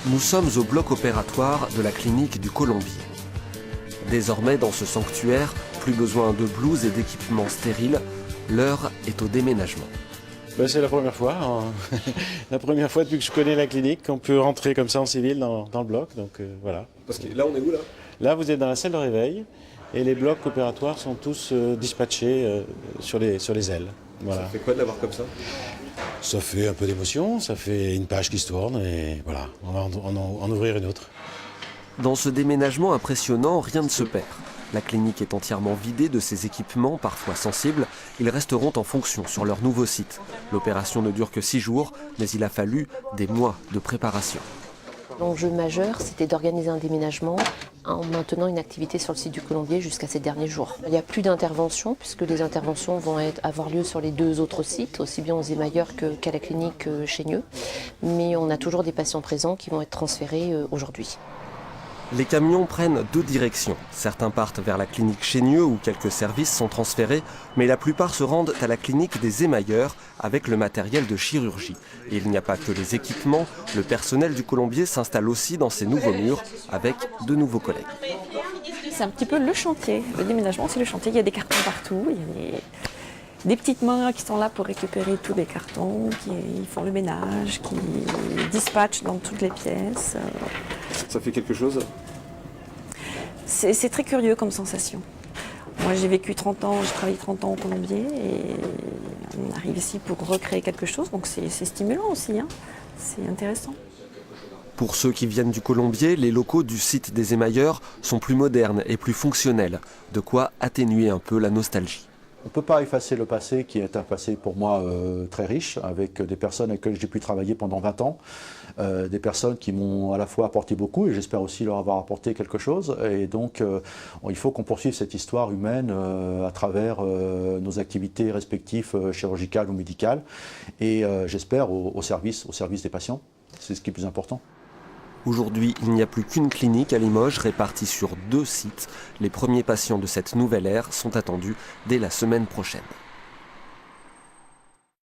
Nous sommes au bloc opératoire de la clinique du Colombier. Désormais, dans ce sanctuaire, plus besoin de blouses et d'équipements stériles, l'heure est au déménagement. C'est la première fois, la première fois depuis que je connais la clinique qu'on peut rentrer comme ça en civil dans le bloc, donc voilà. Parce que là, on est où là? Là, vous êtes dans la salle de réveil et les blocs opératoires sont tous dispatchés sur les ailes. Voilà. Ça fait quoi de l'avoir comme ça? Ça fait un peu d'émotion, ça fait une page qui se tourne et voilà, on va en ouvrir une autre. Dans ce déménagement impressionnant, rien ne se perd. La clinique est entièrement vidée de ses équipements, parfois sensibles. Ils resteront en fonction sur leur nouveau site. L'opération ne dure que 6 jours, mais il a fallu des mois de préparation. L'enjeu majeur, c'était d'organiser un déménagement en maintenant une activité sur le site du Colombier jusqu'à ces derniers jours. Il n'y a plus d'intervention, puisque les interventions vont avoir lieu sur les 2 autres sites, aussi bien aux émailleurs qu'à la clinique Chaigneux. Mais on a toujours des patients présents qui vont être transférés aujourd'hui. Les camions prennent 2 directions. Certains partent vers la clinique Chaigneux où quelques services sont transférés, mais la plupart se rendent à la clinique des émailleurs avec le matériel de chirurgie. Et il n'y a pas que les équipements, le personnel du Colombier s'installe aussi dans ces nouveaux murs avec de nouveaux collègues. C'est un petit peu le chantier, le déménagement c'est le chantier, il y a des cartons partout, il y a des petites mains qui sont là pour récupérer tous les cartons, qui font le ménage, qui dispatchent dans toutes les pièces. Ça fait quelque chose? C'est très curieux comme sensation. Moi j'ai vécu 30 ans, j'ai travaillé 30 ans au Colombier et on arrive ici pour recréer quelque chose, donc c'est stimulant aussi, hein. C'est intéressant. Pour ceux qui viennent du Colombier, les locaux du site des émailleurs sont plus modernes et plus fonctionnels, de quoi atténuer un peu la nostalgie. On ne peut pas effacer le passé qui est un passé pour moi très riche, avec des personnes avec lesquelles j'ai pu travailler pendant 20 ans, des personnes qui m'ont à la fois apporté beaucoup et j'espère aussi leur avoir apporté quelque chose. Et donc il faut qu'on poursuive cette histoire humaine à travers nos activités respectives chirurgicales ou médicales et j'espère au service des patients. C'est ce qui est le plus important. Aujourd'hui, il n'y a plus qu'une clinique à Limoges répartie sur 2 sites. Les premiers patients de cette nouvelle ère sont attendus dès la semaine prochaine.